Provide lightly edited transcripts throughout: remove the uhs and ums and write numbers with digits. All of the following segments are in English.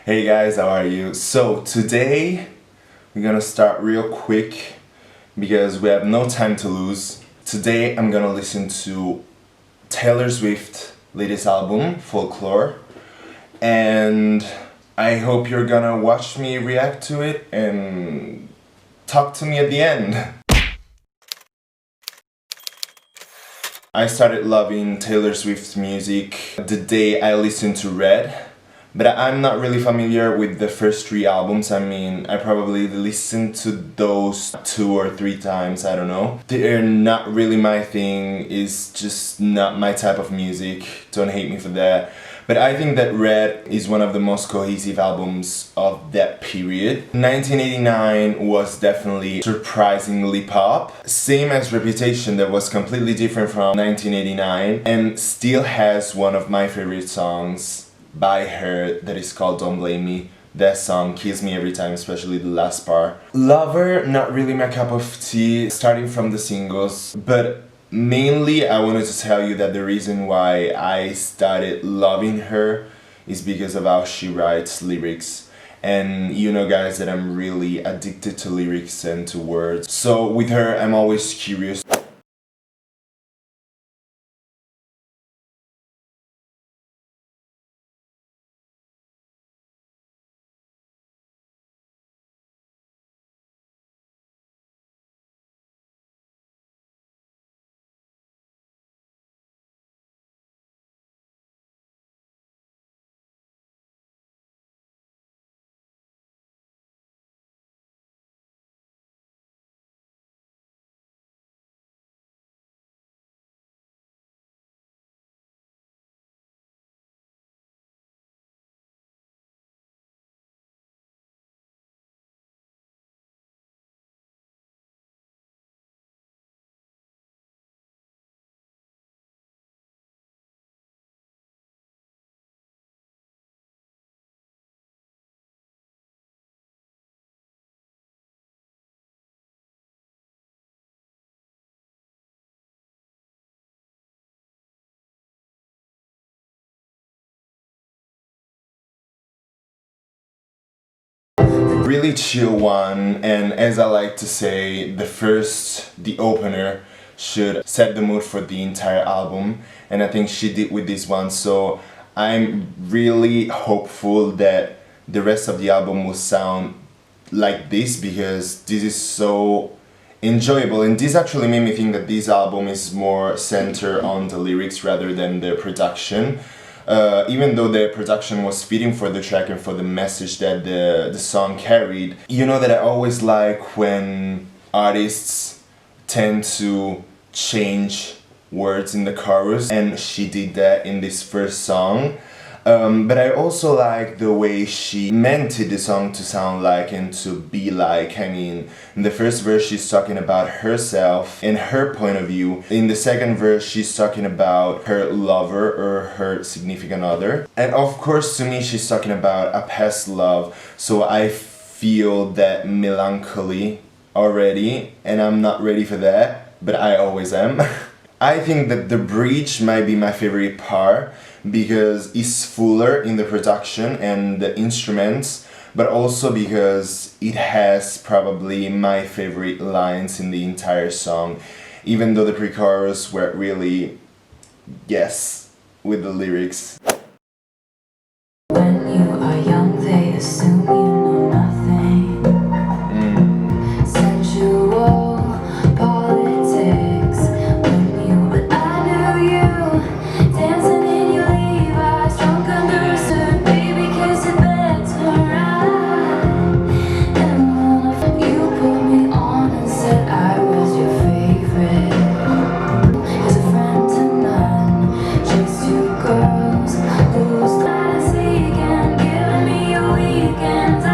Hey guys, how are you? So today we're gonna start real quick because we have no time to lose. Today I'm gonna listen to Taylor Swift's latest album, Folklore, and I hope you're gonna watch me react to it and talk to me at the end. I started loving Taylor Swift's music the day I listened to Red. But I'm not really familiar with the first three albums. I mean, I probably listened to those 2 or 3 times, I don't know. They're not really my thing, it's just not my type of music, don't hate me for that. But I think that Red is one of the most cohesive albums of that period. 1989 was definitely surprisingly pop. Same as Reputation, that was completely different from 1989 and still has one of my favorite songs by her that is called Don't Blame Me. That song kills me every time, especially the last part. Lover, not really my cup of tea, starting from the singles, but mainly I wanted to tell you that the reason why I started loving her is because of how she writes lyrics. And you know guys that I'm really addicted to lyrics and to words. So with her I'm always curious. Really chill one, and as I like to say, the opener should set the mood for the entire album, and I think she did with this one. So I'm really hopeful that the rest of the album will sound like this, because this is so enjoyable, and this actually made me think that this album is more centered on the lyrics rather than the production. Even though the production was fitting for the track and for the message that the song carried. You know that I always like when artists tend to change words in the chorus, and she did that in this first song. But I also like the way she meant the song to sound like and to be like. I mean, in the first verse she's talking about herself and her point of view. In the second verse she's talking about her lover or her significant other. And of course to me she's talking about a past love. So I feel that melancholy already, and I'm not ready for that, but I always am. I think that the bridge might be my favorite part because it's fuller in the production and the instruments, but also because it has probably my favorite lines in the entire song, even though the pre-chorus were really yes with the lyrics. When you are young, they assume you know nothing. Sensual politics. When you, but I knew you, dancing in your Levi's, drunk under a suit, baby kissing beds right. And one of you put me on and said I was your favorite. As a friend to none, chased 2 girls, who's dynasty again, giving me a weekend.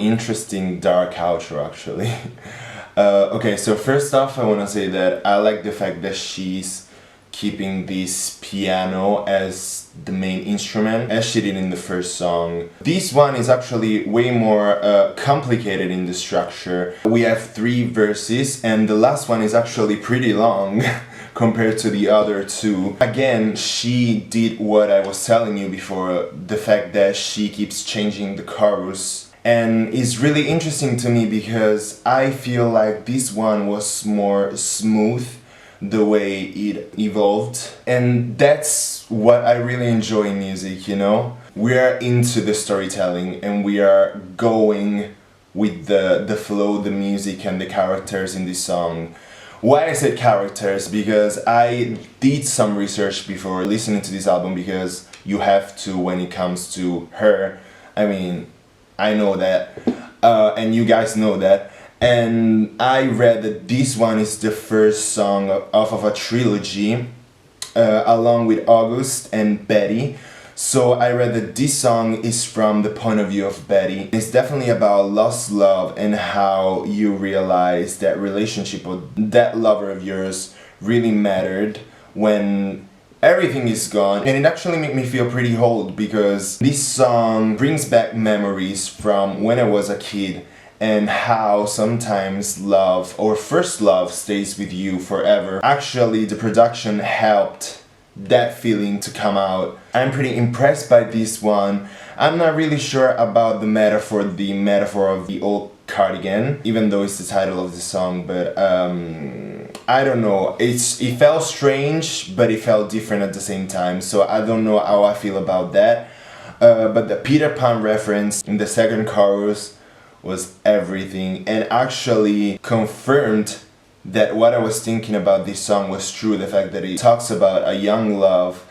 interesting dark outro actually. Okay, so first off I want to say that I like the fact that she's keeping this piano as the main instrument, as she did in the first song. This one is actually way more complicated in the structure. We have 3 verses and the last one is actually pretty long compared to the other 2. Again, she did what I was telling you before, the fact that she keeps changing the chorus. And it's really interesting to me because I feel like this one was more smooth the way it evolved, and that's what I really enjoy in music, you know? We are into the storytelling and we are going with the flow, the music and the characters in this song. Why I said characters? Because I did some research before listening to this album, because you have to when it comes to her. I mean, I know that, and you guys know that. And I read that this one is the first song off of a trilogy, along with August and Betty. So I read that this song is from the point of view of Betty. It's definitely about lost love and how you realize that relationship or that lover of yours really mattered when everything is gone. And it actually made me feel pretty old, because this song brings back memories from when I was a kid, and how sometimes love or first love stays with you forever. Actually, the production helped that feeling to come out. I'm pretty impressed by this one. I'm not really sure about the metaphor of the old cardigan, even though it's the title of the song, but I don't know. It felt strange, but it felt different at the same time, so I don't know how I feel about that. But the Peter Pan reference in the second chorus was everything, and actually confirmed that what I was thinking about this song was true. The fact that it talks about a young love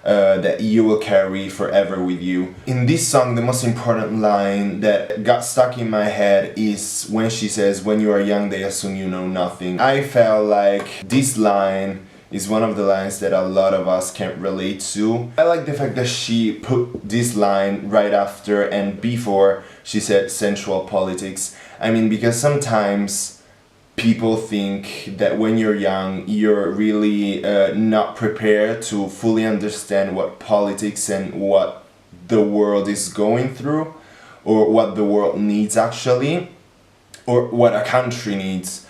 that you will carry forever with you. In this song, the most important line that got stuck in my head is when she says, "When you are young, they assume you know nothing." I felt like this line is one of the lines that a lot of us can relate to. I like the fact that she put this line right after and before she said sensual politics. I mean, because sometimes people think that when you're young, you're really not prepared to fully understand what politics and what the world is going through, or what the world needs actually, or what a country needs.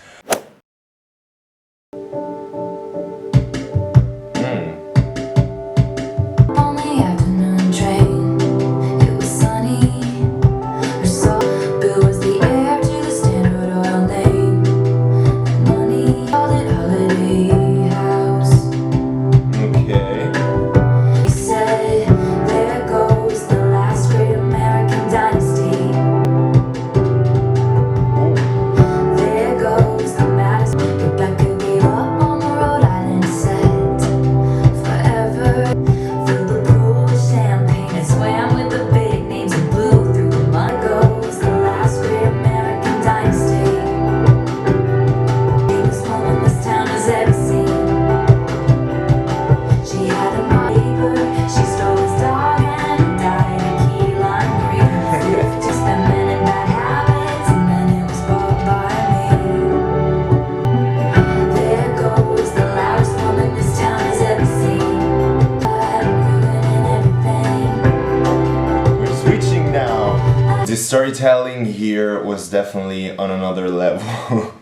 The storytelling here was definitely on another level.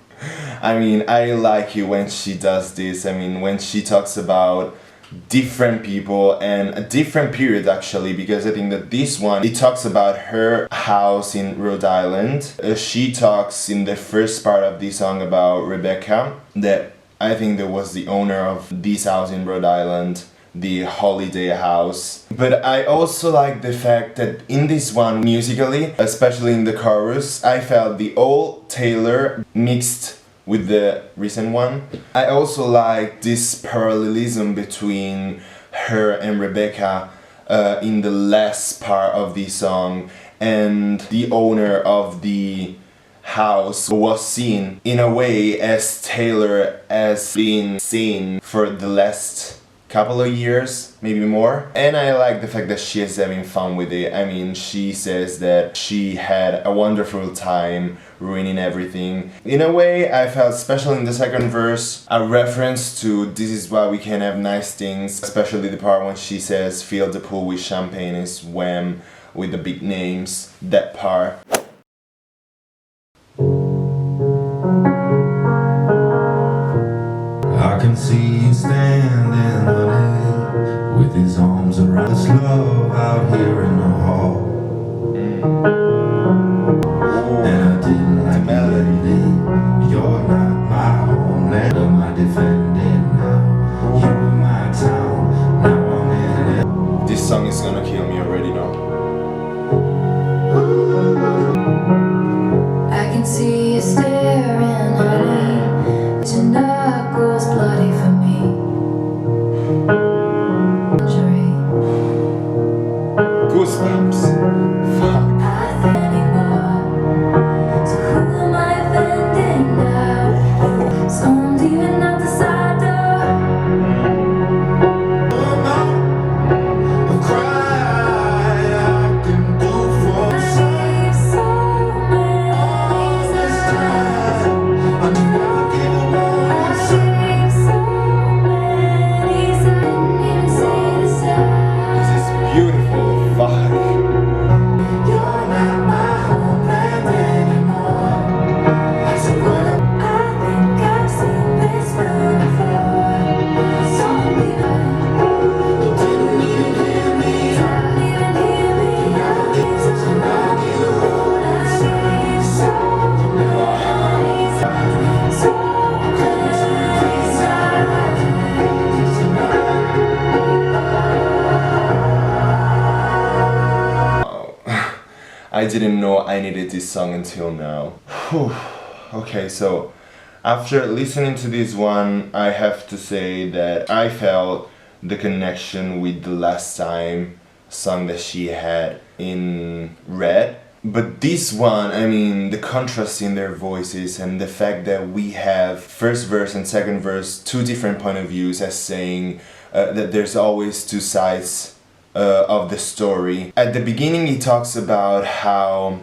I mean, I like it when she does this. I mean, when she talks about different people and a different period actually, because I think that this one, it talks about her house in Rhode Island. She talks in the first part of this song about Rebecca, that I think that was the owner of this house in Rhode Island, the holiday house. But I also like the fact that in this one, musically, especially in the chorus, I felt the old Taylor mixed with the recent one. I also like this parallelism between her and Rebecca in the last part of the song, and the owner of the house was seen in a way as Taylor has been seen for the last couple of years, maybe more. And I like the fact that she is having fun with it. I mean, she says that she had a wonderful time ruining everything. In a way, I felt, especially in the second verse, a reference to this is why we can have nice things, especially the part when she says fill the pool with champagne and swim with the big names, that part. I can see you standing, honey, with his arms around this love out here in the hall. And I didn't like melody. You're not my homeland or my defending now. You were my town, now I'm in it. This song is gonna kill me, already know. I can see you staring, honey. Your knuckles bloody for me. Injury. Goosebumps. Fuck. I think anymore. So who am I offending now? Someone's even out the side door. A cry I can do for I gave so many times. I never give a I gave so many times. I didn't even say the same. This is beautiful. Fuck. You're not my homeland anymore. So what I think I've seen this film before. So you didn't even hear me. Didn't even hear me. I gave such a love you. I gave so many times. So many I didn't know I needed this song until now. Whew. Okay, so after listening to this one, I have to say that I felt the connection with the last time song that she had in Red. But this one, I mean, the contrast in their voices and the fact that we have first verse and second verse, two different point of views, as saying that there's always two sides of the story. At the beginning, he talks about how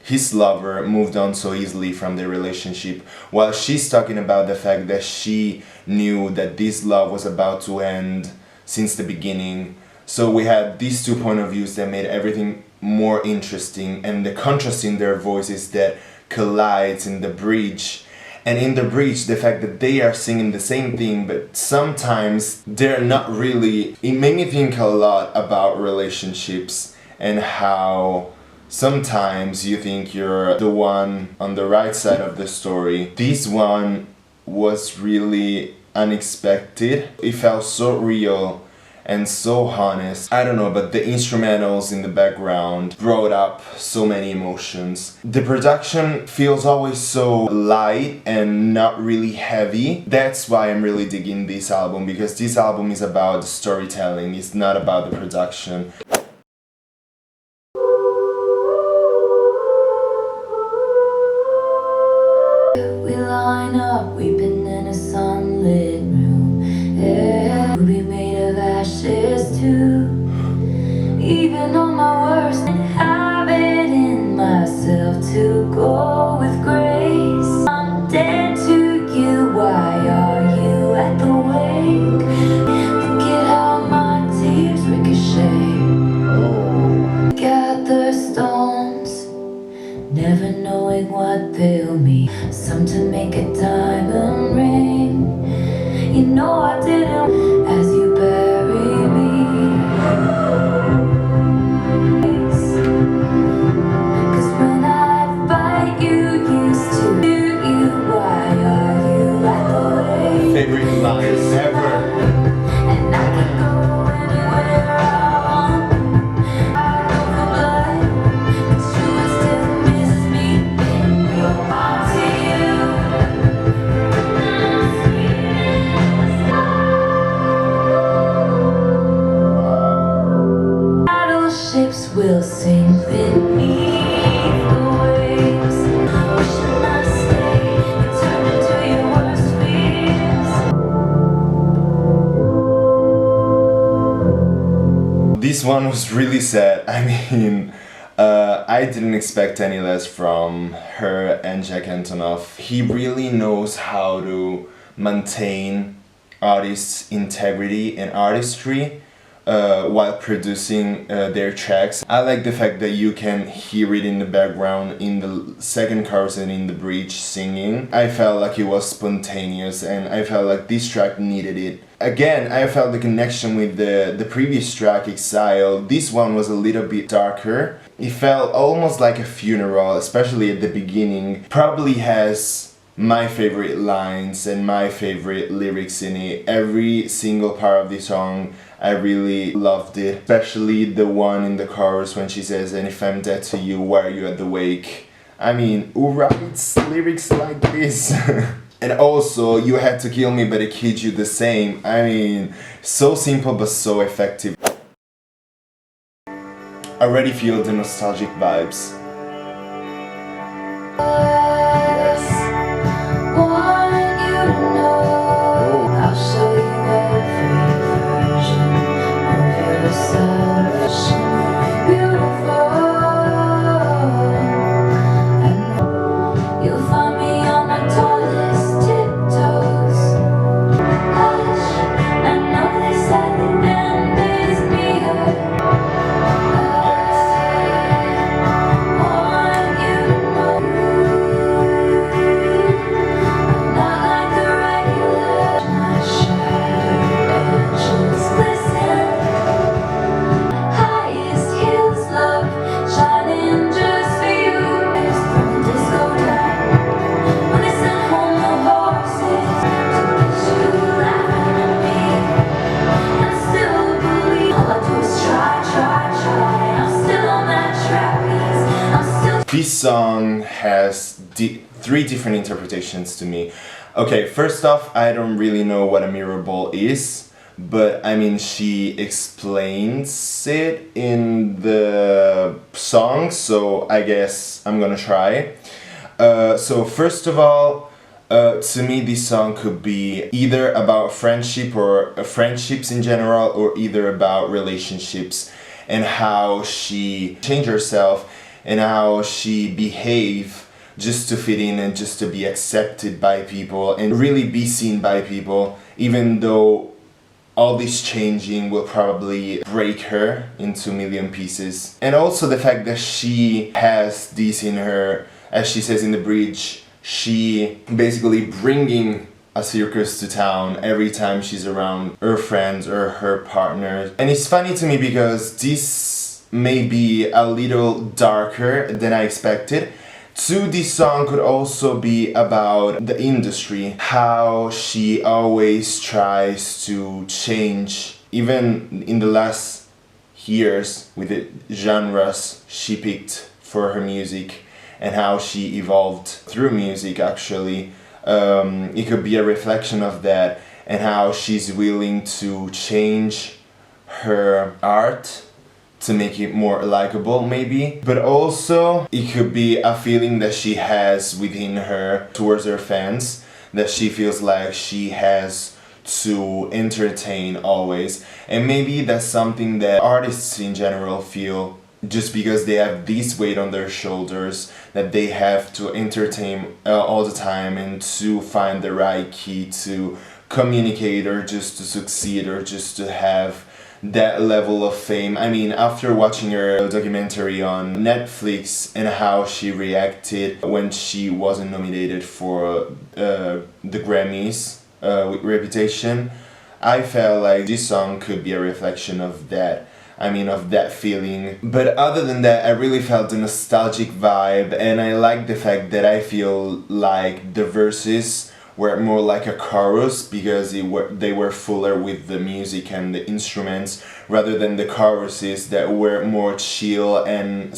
his lover moved on so easily from their relationship, while she's talking about the fact that she knew that this love was about to end since the beginning. So we had these two point of views that made everything more interesting, and the contrast in their voices that collides in the bridge. And in the bridge, the fact that they are singing the same thing, but sometimes they're not really. It made me think a lot about relationships and how sometimes you think you're the one on the right side of the story. This one was really unexpected. It felt so real and so honest. I don't know, but the instrumentals in the background brought up so many emotions. The production feels always so light and not really heavy. That's why I'm really digging this album, because this album is about the storytelling, it's not about the production. We line up, weeping in a sunlit room. Yeah, we'll be made of ashes too. Even on my worst, inhabiting myself to go with grace. I'm dead to you, why are you at the wake? Look at how my tears ricochet. Gather stones, never knowing what they'll mean. Some to make a diamond ring. You know I didn't as you bury me. 'Cause when I fight you used to do you, why are you at the way? Favorite line ever. And I can go anywhere I want. I go for blood, but you would still miss me. You're all to you. Battleships will sink beneath the waves. Wishing I stayed and turned into your worst fears. this one was really sad. I mean, I didn't expect any less from her and Jack Antonoff. He really knows how to maintain artists' integrity and artistry while producing their tracks. I like the fact that you can hear it in the background in the second chorus and in the bridge singing. I felt like it was spontaneous and I felt like this track needed it. Again, I felt the connection with the previous track, Exile. This one was a little bit darker. It felt almost like a funeral, especially at the beginning. Probably has my favorite lines and my favorite lyrics in it. Every single part of the song, I really loved it. Especially the one in the chorus when she says, "And if I'm dead to you, why are you at the wake?" I mean, who writes lyrics like this? And also, "You had to kill me, but I killed you the same." I mean, so simple but so effective. I already feel the nostalgic vibes. This song has three different interpretations to me. Okay, first off, I don't really know what a mirrorball is, but I mean, she explains it in the song, so I guess I'm gonna try. So first of all, to me this song could be either about friendship or friendships in general, or either about relationships and how she changed herself and how she behaved just to fit in and just to be accepted by people and really be seen by people, even though all this changing will probably break her into a million pieces. And also the fact that she has this in her, as she says in the bridge, she basically bringing a circus to town every time she's around her friends or her partners. And it's funny to me because this may be a little darker than I expected. Two, this song could also be about the industry, how she always tries to change, even in the last years, with the genres she picked for her music and how she evolved through music actually. It could be a reflection of that and how she's willing to change her art to make it more likable maybe, but also it could be a feeling that she has within her towards her fans, that she feels like she has to entertain always, and maybe that's something that artists in general feel, just because they have this weight on their shoulders that they have to entertain all the time and to find the right key to communicate or just to succeed or just to have that level of fame. I mean, after watching her documentary on Netflix and how she reacted when she wasn't nominated for the Grammys with Reputation, I felt like this song could be a reflection of that. I mean, of that feeling. But other than that, I really felt the nostalgic vibe, and I like the fact that I feel like the verses were more like a chorus because they were fuller with the music and the instruments, rather than the choruses that were more chill and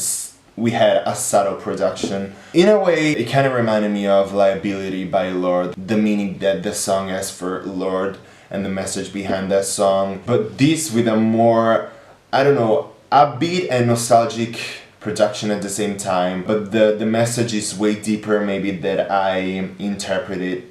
we had a subtle production. In a way, it kind of reminded me of Liability by Lorde, the meaning that the song has for Lorde and the message behind that song. But this with a more, I don't know, upbeat and nostalgic production at the same time, but the message is way deeper maybe that I interpret it.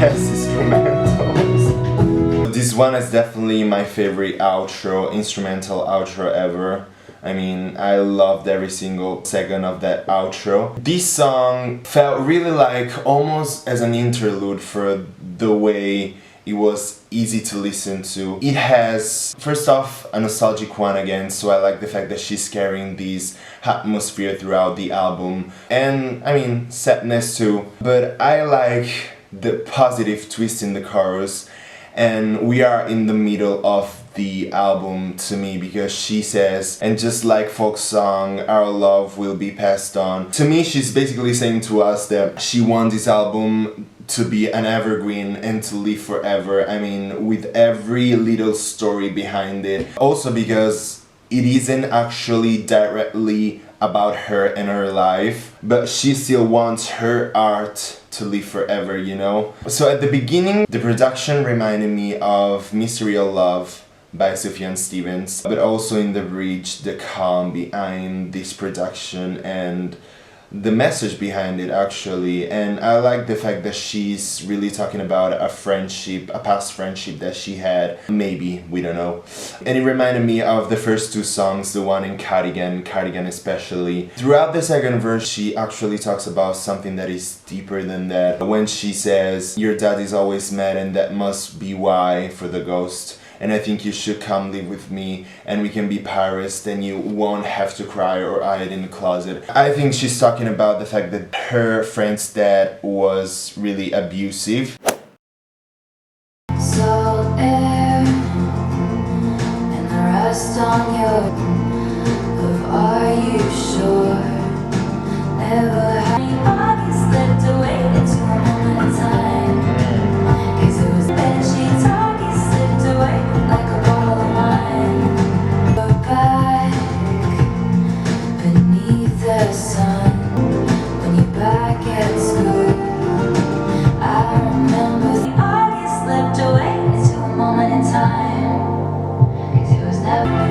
Yes, instrumentals. This one is definitely my favorite outro, instrumental outro ever. I mean, I loved every single second of that outro. This song felt really like almost as an interlude for the way it was easy to listen to. It has, first off, a nostalgic one again, so I like the fact that she's carrying this atmosphere throughout the album. And, I mean, sadness too. But I like the positive twist in the chorus, and we are in the middle of the album to me, because she says, and just like folk song, our love will be passed on. To me, she's basically saying to us that she wants this album to be an evergreen and to live forever. I mean, with every little story behind it. Also because it isn't actually directly about her and her life, but she still wants her art to live forever, you know? So at the beginning, the production reminded me of Mystery of Love by Sufjan Stevens, but also in the bridge, the calm behind this production and the message behind it actually. And I like the fact that she's really talking about a friendship, a past friendship that she had, maybe, we don't know. And it reminded me of the first two songs, the one in Cardigan especially. Throughout the second verse, she actually talks about something that is deeper than that. When she says, your dad is always mad and that must be why for the ghost. And I think you should come live with me and we can be pirates, then you won't have to cry or hide in the closet. I think she's talking about the fact that her friend's dad was really abusive. Salt air and the rust on your love. Are you sure? Never had any pockets slipped away into a moment in time. 'Cause it was bed sheets, pockets slipped away like a bottle of wine. We're back beneath the sun when you're back at school. I remember the August slipped away into a moment in time. 'Cause it was never.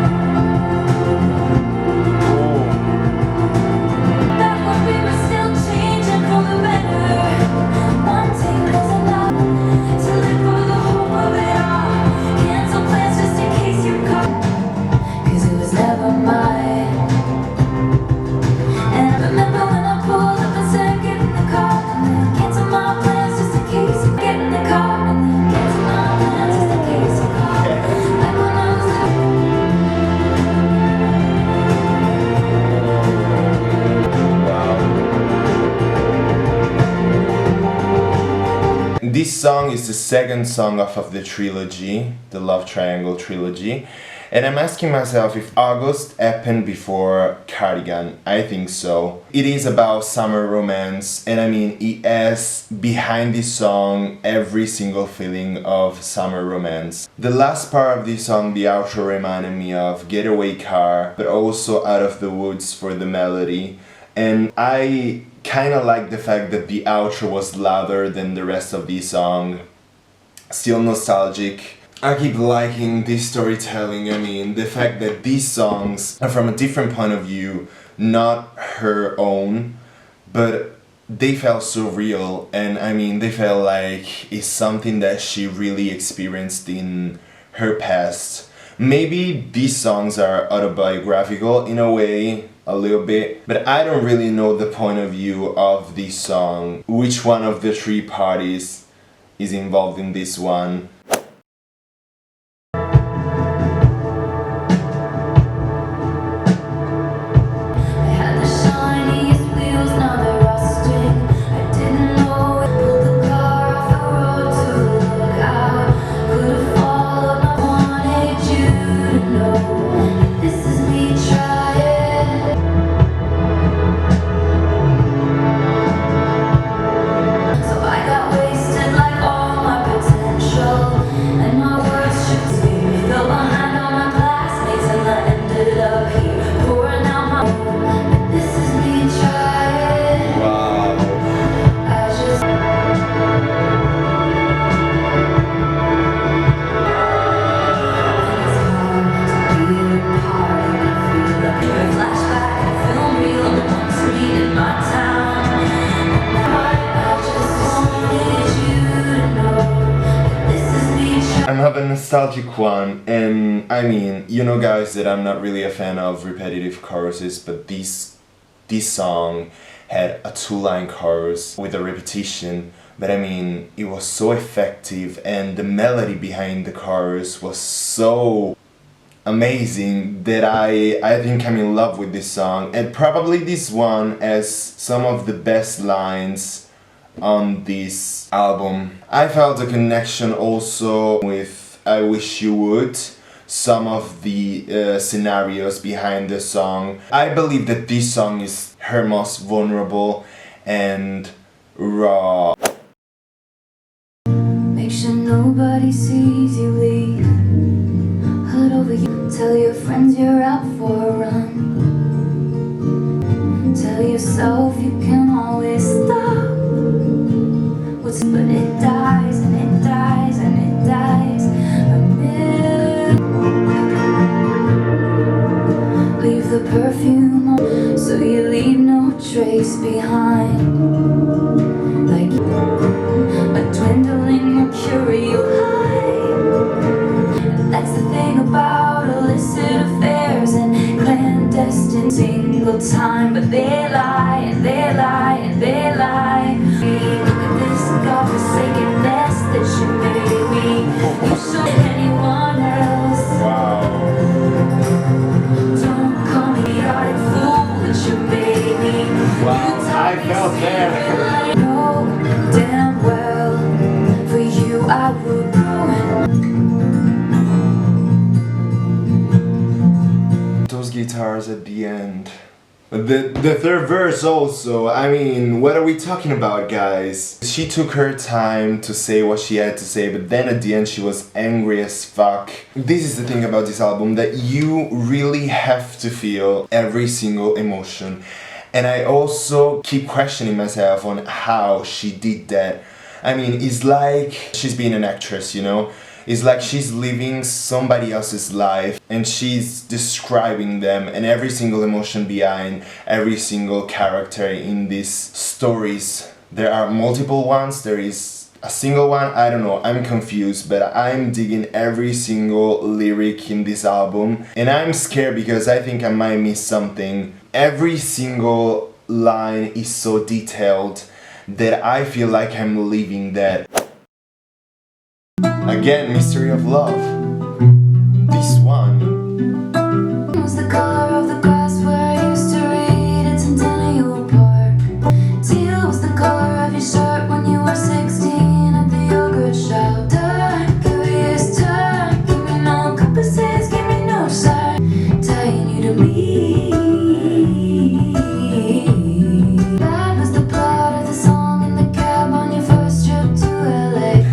Back when we were still changing for the better. One thing was enough to live for the hope of it all. Cancel plans just in case you caught. 'Cause it was never mine. And I remember when I pulled up and said, get in the car, and then cancel my plans just in case you get in the car, and then cancel my plans just in case you call. Like when I was This song is the second song off of the trilogy, the Love Triangle trilogy. And I'm asking myself if August happened before Cardigan. I think so. It is about summer romance, and I mean, it has behind this song every single feeling of summer romance. The last part of this song, the outro, reminded me of Getaway Car, but also Out of the Woods for the melody. And I kind of like the fact that the outro was louder than the rest of the song. Still nostalgic. I keep liking this storytelling. I mean, the fact that these songs are from a different point of view, not her own, but they felt so real. And I mean, they felt like it's something that she really experienced in her past. Maybe these songs are autobiographical in a way, a little bit, but I don't really know the point of view of this song. Which one of the three parties is involved in this one? so I got wasted like all my potential. another nostalgic one, and I mean, you know guys that I'm not really a fan of repetitive choruses, but this song had a 2-line chorus with a repetition, but I mean, it was so effective and the melody behind the chorus was so amazing that I think I'm in love with this song, and probably this one has some of the best lines on this album. I felt a connection also with I Wish You Would, some of the scenarios behind the song. I believe that this song is her most vulnerable and raw. Make sure nobody sees you leave. Hood over you. Tell your friends you're out for a run. Tell yourself you can always stop. But it dies and it dies and it dies. Leave the perfume on, so you leave no trace behind. Like a dwindling mercurial high. And that's the thing about illicit affairs and clandestine single time. But they lie and they lie and they lie. Look at this godforsaken mess that you made me. You should anyone else. Wow. Don't call me the idiotic fool that you made me. Wow, I felt there. I know damn well for you I would ruin. Those guitars at the end. The third verse also, I mean, what are we talking about, guys? She took her time to say what she had to say, but then at the end she was angry as fuck. This is the thing about this album, that you really have to feel every single emotion. And I also keep questioning myself on how she did that. I mean, it's like she's being an actress, you know? It's like she's living somebody else's life and she's describing them and every single emotion behind every single character in these stories. There are multiple ones, there is a single one, I don't know, I'm confused, but I'm digging every single lyric in this album and I'm scared because I think I might miss something. Every single line is so detailed that I feel like I'm living that. Again, Mystery of Love. This one. Was the color of the grass where I used to read at Centennial Park. Teal was the color of your shirt when you were 16 at the yogurt shop. Turn, curious turn, give me no compasses, give me no sign, tying you to me. That was the plot of the song in the cab on your first trip to LA.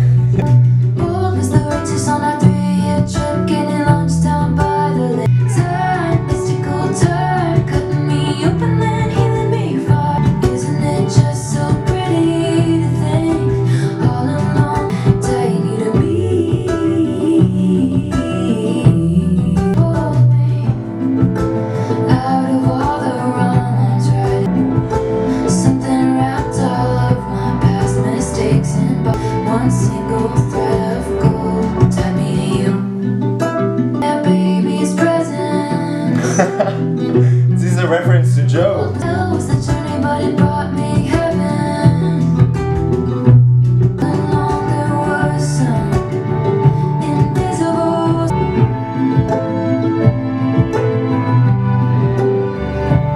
On our 3-year trip, getting lunch down by the lake. Turn, mystical turn, cutting me open and healing me far. Isn't it just so pretty to think all along, tying you to me? Pull me out of all the wrongs, right? Something wrapped all of my past mistakes in one single thread of gold. This is a reference to Joe. That was the journey, but it brought me heaven. Along there was some invisible.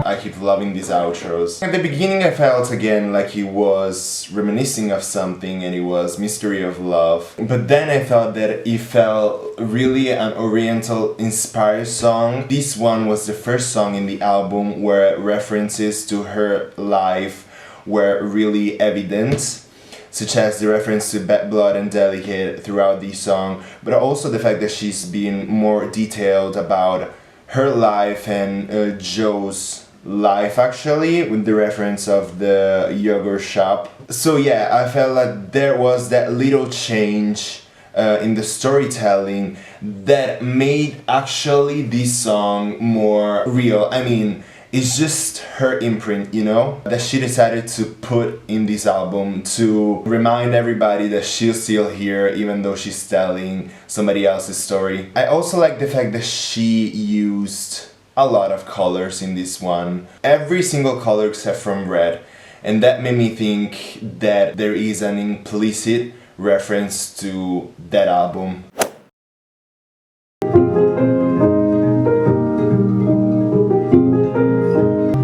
I keep loving these outros. At the beginning I felt again like he was reminiscing of something and it was Mystery of Love. But then I thought that it felt really an Oriental inspired song. This one was the first song in the album where references to her life were really evident, such as the reference to Bad Blood and Delicate throughout the song, but also the fact that she's been more detailed about her life and Joe's life actually, with the reference of the yogurt shop. So yeah, I felt like there was that little change in the storytelling that made actually this song more real. I mean, It's just her imprint, you know, that she decided to put in this album to remind everybody that she's still here even though she's telling somebody else's story. I also like the fact that she used a lot of colors in this one. Every single color except from red. And that made me think that there is an implicit reference to that album.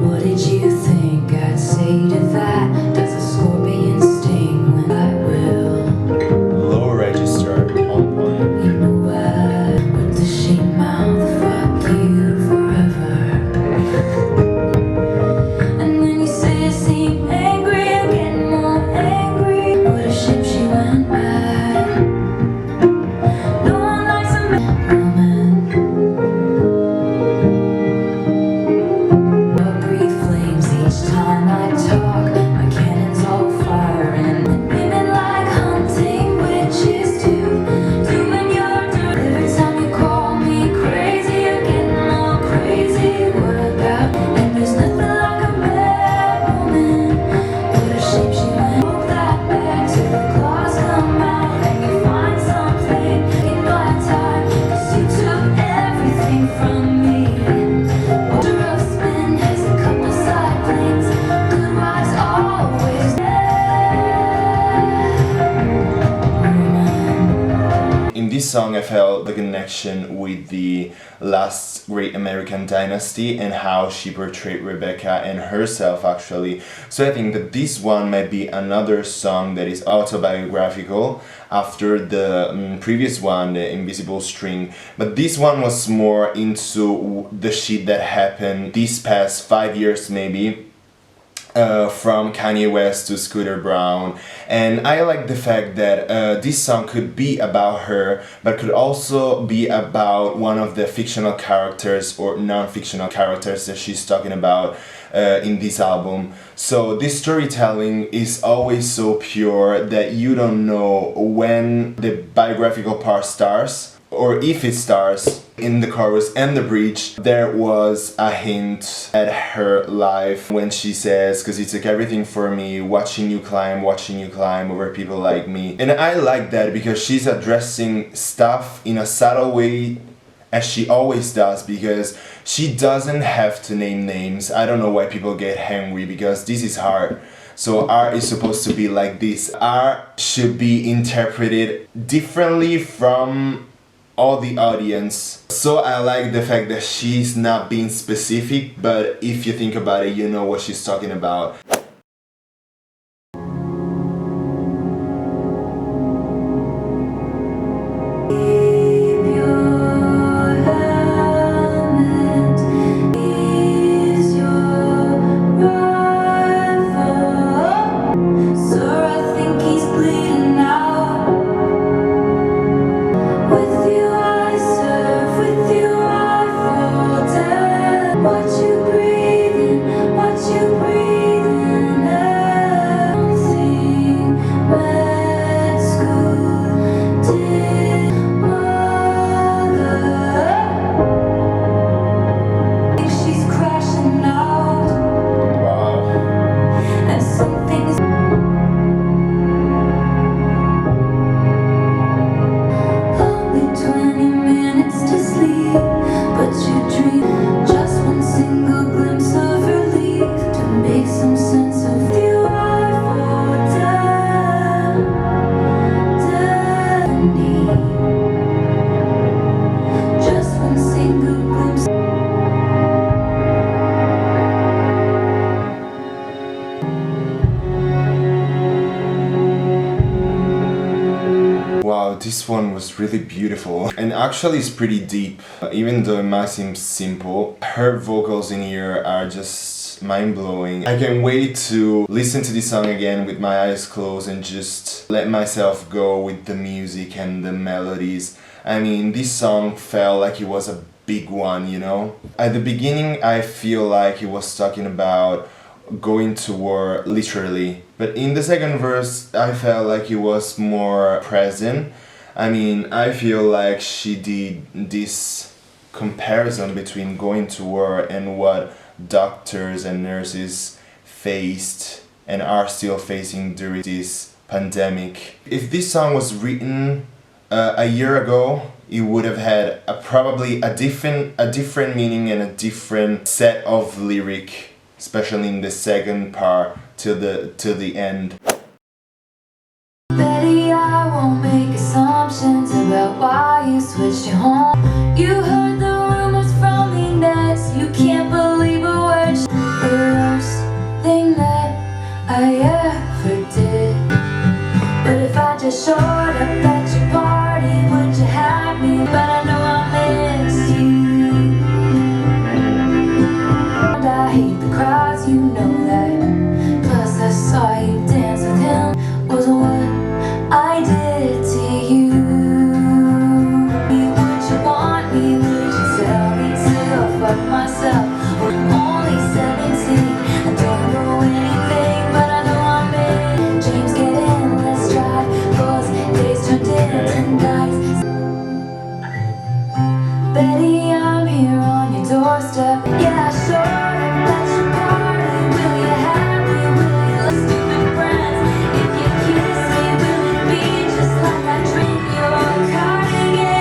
What did you think I'd say to that? Does a scorpion sting when I will? Low register, on point. You know what? But does she mouth fuck you forever? And then you say you seem angry, I'm getting more angry. What a shame she went mad. No one likes a mad woman. I breathe flames each time I talk. My cannons all firing. Women like hunting witches too. Doing your dirt. Every time you call me crazy, you're getting more crazy. What about? And there's nothing like a bad woman. What a shame she went. Hope that back till the claws come out and you find something in black tie. 'Cause you took everything from me. Order of spin has a couple side planes. Good wives always In this song I felt the connection with the last great American dynasty and how she portrayed Rebecca and herself actually. So I think that this one might be another song that is autobiographical after the previous one, the Invisible String. But this one was more into the shit that happened these past 5 years maybe. From Kanye West to Scooter Braun, and I like the fact that this song could be about her but could also be about one of the fictional characters or non-fictional characters that she's talking about in this album. So this storytelling is always so pure that you don't know when the biographical part starts or if it starts. In the chorus and the bridge, there was a hint at her life when she says, "'Cause you took everything for me, watching you climb over people like me." And I like that because she's addressing stuff in a subtle way, as she always does, because she doesn't have to name names. I don't know why people get angry, because this is art. So art is supposed to be like this. Art should be interpreted differently from all the audience. So I like the fact that she's not being specific, but if you think about it, you know what she's talking about. Wow, this one was really beautiful and actually it's pretty deep. Even though it might seem simple, her vocals in here are just mind-blowing. I can't wait to listen to this song again with my eyes closed and just let myself go with the music and the melodies. I mean, this song felt like it was a big one, you know? At the beginning, I feel like it was talking about going to war literally, but in the second verse I felt like it was more present. I mean, I feel like she did this comparison between going to war and what doctors and nurses faced and are still facing during this pandemic. If this song was written a year ago, it would have had probably a different meaning and a different set of lyric, especially in the second part till the end. Betty, I won't make assumptions about why you switched your home. You heard the rumors from the nest. You can't believe a word. The worst thing that I ever did. But if I just showed up at your party, would you have me? But I know I miss you. And I hate the crowds, you know that. Plus I saw you dance with him. Was what I did to you. Would you want me? Would you tell me to fuck myself? I'm only 17. I don't know anything, but I know I'm in. James, get in, let's drive. 'Cause days turned into nights. Betty, I'm here on your doorstep. Yeah, I showed up at your party. Will you have me? Will you let stupid friends? If you kiss me, will it be just like I drink your cardigan?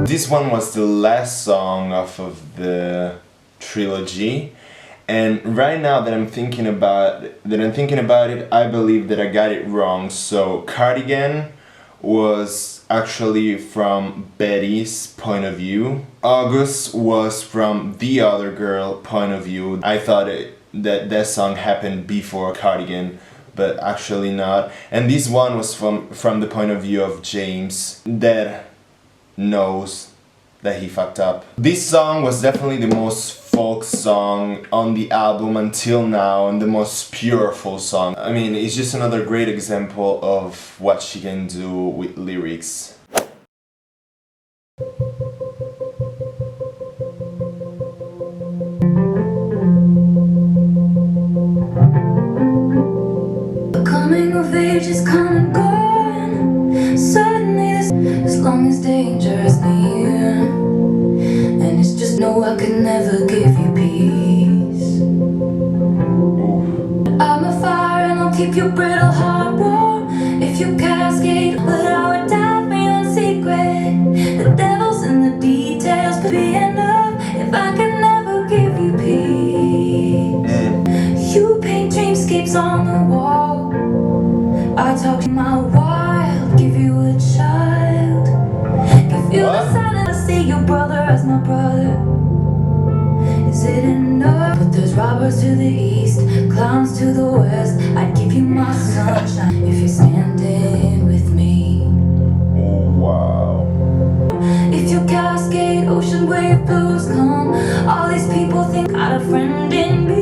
This one was the last song off of the trilogy, and right now that I'm thinking about it, I believe that I got it wrong. So Cardigan was actually from Betty's point of view. August was from the other girl point of view. I thought that song happened before Cardigan, but actually not. And this one was from the point of view of James, that knows that he fucked up. This song was definitely the most folk song on the album until now, and the most pure folk song. I mean, it's just another great example of what she can do with lyrics. Coming of age is come and gone. Suddenly as long as danger is near. And it's just no, I could never give you peace. I'm a fire and I'll keep your brittle heart warm. If you cascade, but I would die for your secret. The devil's in the details, but be enough if I can never give you peace. You paint dreamscapes on the wall. I talk to my wild, give you a child. Give you the silence, I see your brother as my brother. Is it enough? But there's robbers to the east, clowns to the west. I'd give you my sunshine if you're standing with me. Wow. If you cascade, ocean wave blues come. All these people think I got a friend in me.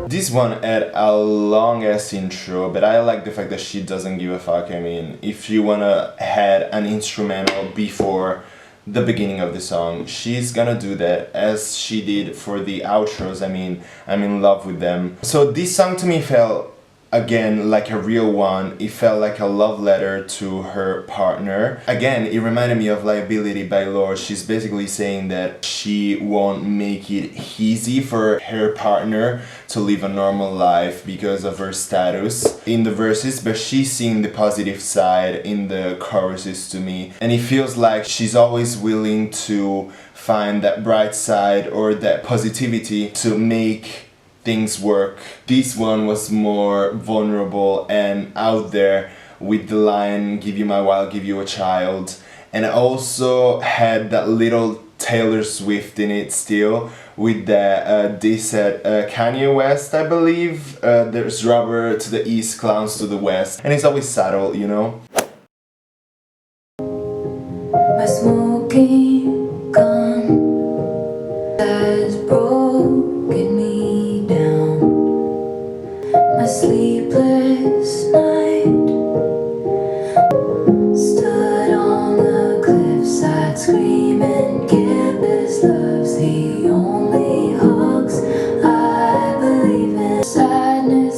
This one had a long ass intro, but I like the fact that she doesn't give a fuck. I mean, if you wanna add an instrumental before the beginning of the song, she's gonna do that, as she did for the outros. I mean, I'm in love with them. So this song to me felt, again, like a real one. It felt like a love letter to her partner. Again, it reminded me of Liability by Lorde. She's basically saying that she won't make it easy for her partner to live a normal life because of her status in the verses, but she's seeing the positive side in the choruses to me. And it feels like she's always willing to find that bright side or that positivity to make things work. This one was more vulnerable and out there with the line, give you my wild, give you a child. And it also had that little Taylor Swift in it still, with the diss at Kanye West, I believe. There's rubber to the east, clowns to the west. And it's always subtle, you know? My smoking gun has broken me down. My sleepless night stood on the cliffside screaming, give this love's the only hoax I believe in. Sadness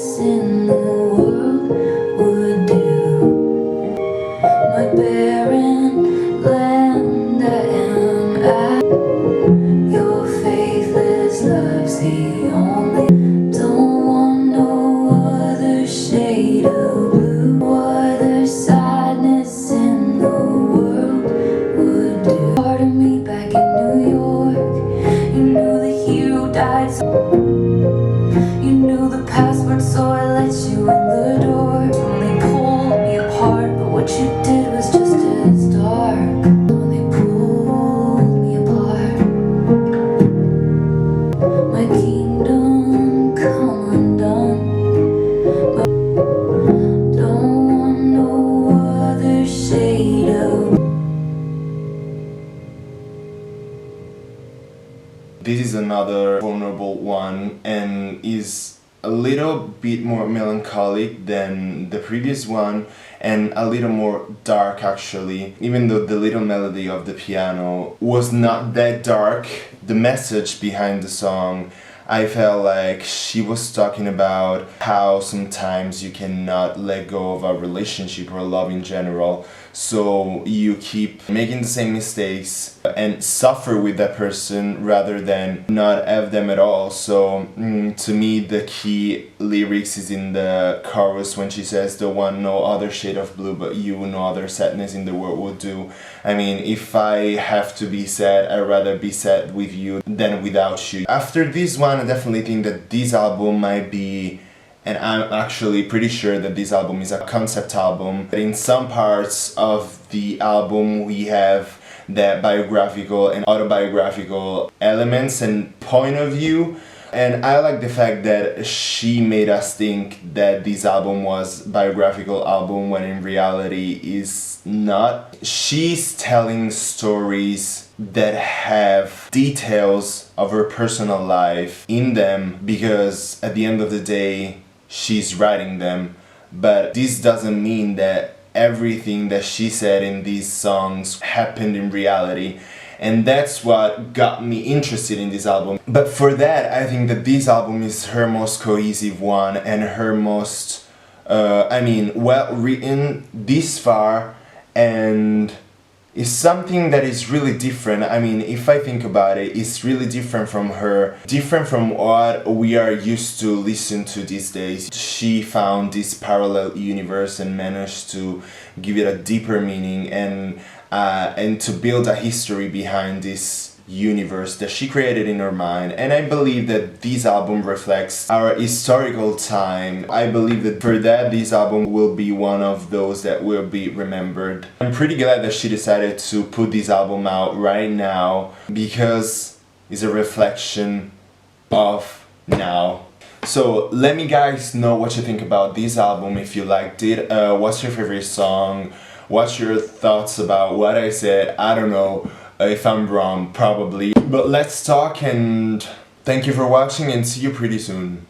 This is another vulnerable one and is a little bit more melancholic than the previous one and a little more dark actually. Even though the little melody of the piano was not that dark, the message behind the song, I felt like she was talking about how sometimes you cannot let go of a relationship or love in general, so you keep making the same mistakes and suffer with that person rather than not have them at all. So to me the key lyrics is in the chorus when she says, "The one no other shade of blue but you, no other sadness in the world would do." I mean, if I have to be sad, I'd rather be sad with you than without you. After this one, I definitely think that this album might be, and I'm actually pretty sure that this album is a concept album. In some parts of the album we have the biographical and autobiographical elements and point of view. And I like the fact that she made us think that this album was a biographical album when in reality is not. She's telling stories that have details of her personal life in them because at the end of the day she's writing them. But this doesn't mean that everything that she said in these songs happened in reality. And that's what got me interested in this album. But for that, I think that this album is her most cohesive one and her most, well written this far, and is something that is really different. I mean, if I think about it, it's really different from her, different from what we are used to listen to these days. She found this parallel universe and managed to give it a deeper meaning and to build a history behind this universe that she created in her mind. And I believe that this album reflects our historical time. I believe that for that this album will be one of those that will be remembered. I'm pretty glad that she decided to put this album out right now because it's a reflection of now. So let me guys know what you think about this album, if you liked it. What's your favorite song? What's your thoughts about what I said? I don't know if I'm wrong, probably. But let's talk, and thank you for watching and see you pretty soon.